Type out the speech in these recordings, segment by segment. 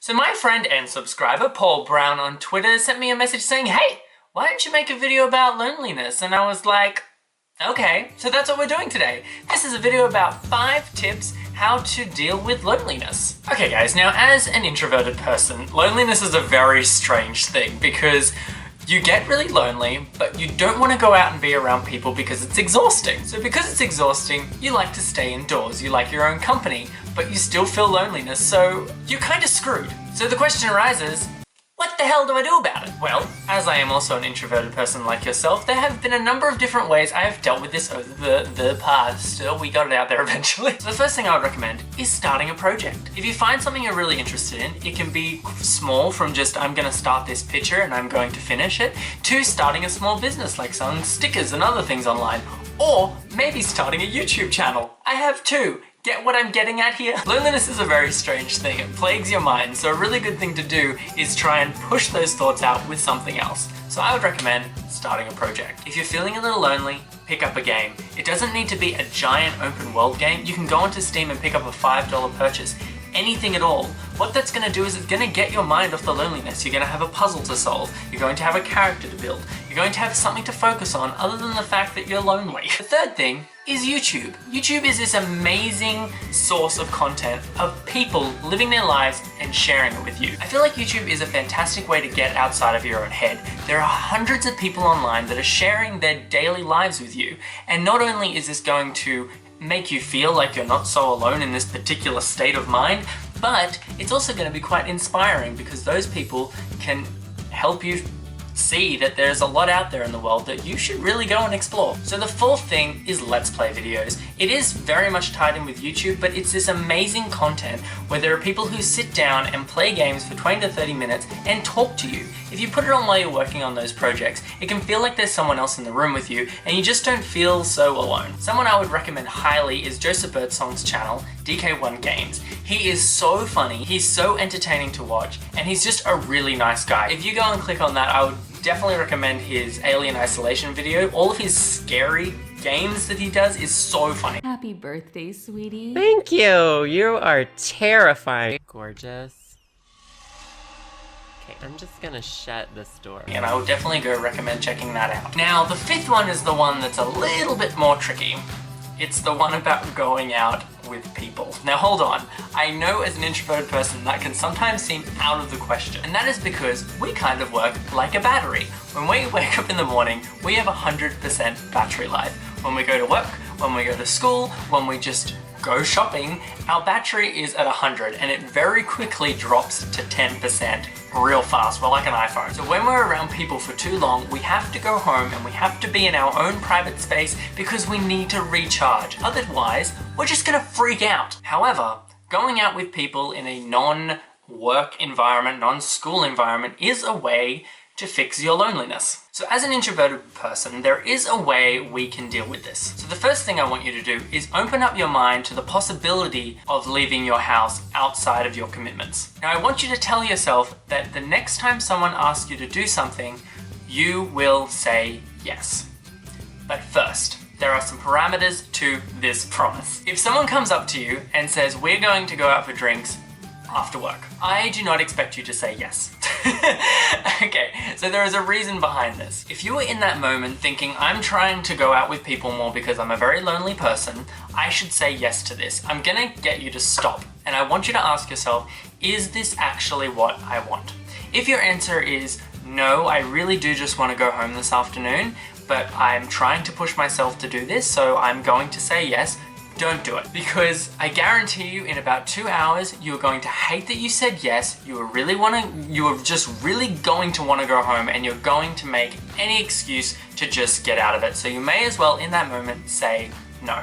So my friend and subscriber Paul Brown on Twitter sent me a message saying, hey, why don't you make a video about loneliness? And I was like, okay, so that's what we're doing today. This is a video about 5 tips how to deal with loneliness. Okay guys, now as an introverted person, loneliness is a very strange thing because you get really lonely, but you don't want to go out and be around people because it's exhausting. So because it's exhausting, you like to stay indoors, you like your own company, but you still feel loneliness, so you're kind of screwed. So the question arises, what the hell do I do about it? Well, as I am also an introverted person like yourself, there have been a number of different ways I have dealt with this over the past. We got it out there eventually. So the first thing I would recommend is starting a project. If you find something you're really interested in, it can be small from just I'm gonna start this picture and I'm going to finish it, to starting a small business like selling stickers and other things online, or maybe starting a YouTube channel. I have 2. Get what I'm getting at here? Loneliness is a very strange thing. It plagues your mind, so a really good thing to do is try and push those thoughts out with something else. So I would recommend starting a project. If you're feeling a little lonely, pick up a game. It doesn't need to be a giant open world game. You can go onto Steam and pick up a $5 purchase. Anything at all. What that's going to do is it's going to get your mind off the loneliness. You're going to have a puzzle to solve. You're going to have a character to build. You're going to have something to focus on other than the fact that you're lonely. The third thing is YouTube. YouTube is this amazing source of content of people living their lives and sharing it with you. I feel like YouTube is a fantastic way to get outside of your own head. There are hundreds of people online that are sharing their daily lives with you. And not only is this going to make you feel like you're not so alone in this particular state of mind, but it's also going to be quite inspiring because those people can help you see that there's a lot out there in the world that you should really go and explore. So the fourth thing is Let's Play videos. It is very much tied in with YouTube, but it's this amazing content where there are people who sit down and play games for 20 to 30 minutes and talk to you. If you put it on while you're working on those projects, it can feel like there's someone else in the room with you and you just don't feel so alone. Someone I would recommend highly is Joseph Birdsong's channel, DK1 Games. He is so funny, he's so entertaining to watch, and he's just a really nice guy. If you go and click on that, I would definitely recommend his Alien Isolation video. All of his scary games that he does is so funny. Happy birthday, sweetie. Thank you. You are terrifying. Gorgeous. Okay, I'm just gonna shut this door. And I would definitely go recommend checking that out. Now, the 5th one is the one that's a little bit more tricky. It's the one about going out with people. Now hold on, I know as an introverted person that can sometimes seem out of the question, and that is because we kind of work like a battery. When we wake up in the morning, we have 100% battery life. When we go to work, when we go to school, when we just go shopping, our battery is at 100 and it very quickly drops to 10% real fast. We're like an iPhone. So when we're around people for too long, we have to go home and we have to be in our own private space because we need to recharge. Otherwise, we're just gonna freak out. However, going out with people in a non-work environment, non-school environment is a way to fix your loneliness. So as an introverted person, there is a way we can deal with this. So the first thing I want you to do is open up your mind to the possibility of leaving your house outside of your commitments. Now I want you to tell yourself that the next time someone asks you to do something, you will say yes. But first, there are some parameters to this promise. If someone comes up to you and says, we're going to go out for drinks after work, I do not expect you to say yes. Okay, so there is a reason behind this. If you were in that moment thinking, I'm trying to go out with people more because I'm a very lonely person, I should say yes to this. I'm gonna get you to stop. And I want you to ask yourself, is this actually what I want? If your answer is, no, I really do just want to go home this afternoon, but I'm trying to push myself to do this, so I'm going to say yes, don't do it. Because I guarantee you in about 2 hours, you're going to hate that you said yes, you are just really going to want to go home and you're going to make any excuse to just get out of it. So you may as well in that moment say no.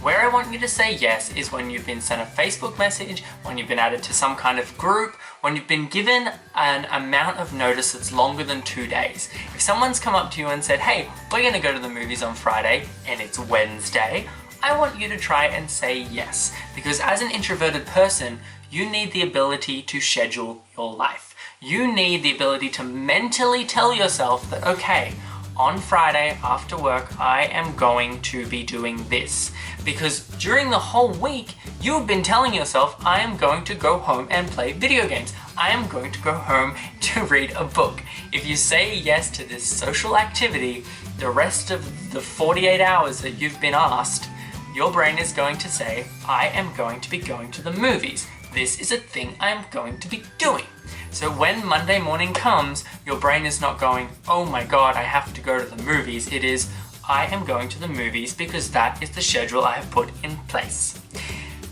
Where I want you to say yes is when you've been sent a Facebook message, when you've been added to some kind of group, when you've been given an amount of notice that's longer than 2 days. If someone's come up to you and said, hey, we're gonna go to the movies on Friday and it's Wednesday, I want you to try and say yes, because as an introverted person, you need the ability to schedule your life. You need the ability to mentally tell yourself that, okay, on Friday after work, I am going to be doing this. Because during the whole week, you've been telling yourself, I am going to go home and play video games. I am going to go home to read a book. If you say yes to this social activity, the rest of the 48 hours that you've been asked, your brain is going to say, I am going to be going to the movies. This is a thing I am going to be doing. So when Monday morning comes, your brain is not going, oh my god, I have to go to the movies. It is, I am going to the movies because that is the schedule I have put in place.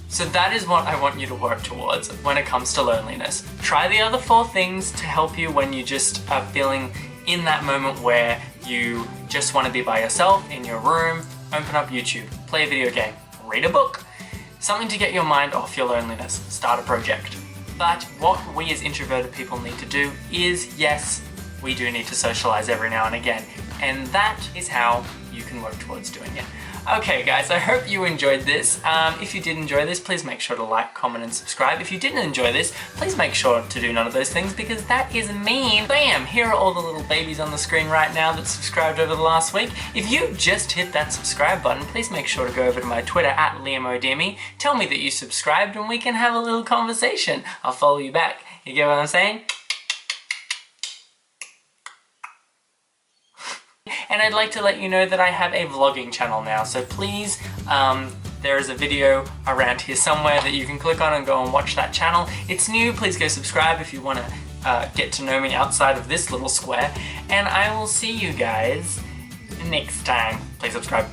So that is what I want you to work towards when it comes to loneliness. Try the other 4 things to help you when you just are feeling in that moment where you just want to be by yourself in your room, open up YouTube, play a video game, read a book, something to get your mind off your loneliness, start a project. But what we as introverted people need to do is, yes, we do need to socialize every now and again. And that is how you can work towards doing it. Okay guys, I hope you enjoyed this. If you did enjoy this, please make sure to like, comment and subscribe. If you didn't enjoy this, please make sure to do none of those things because that is mean. Bam! Here are all the little babies on the screen right now that subscribed over the last week. If you just hit that subscribe button, please make sure to go over to my Twitter at LIAMODEARME. Tell me that you subscribed and we can have a little conversation. I'll follow you back. You get what I'm saying? And I'd like to let you know that I have a vlogging channel now, so please, there is a video around here somewhere that you can click on and go and watch that channel. It's new, please go subscribe if you want to get to know me outside of this little square, and I will see you guys next time. Please subscribe.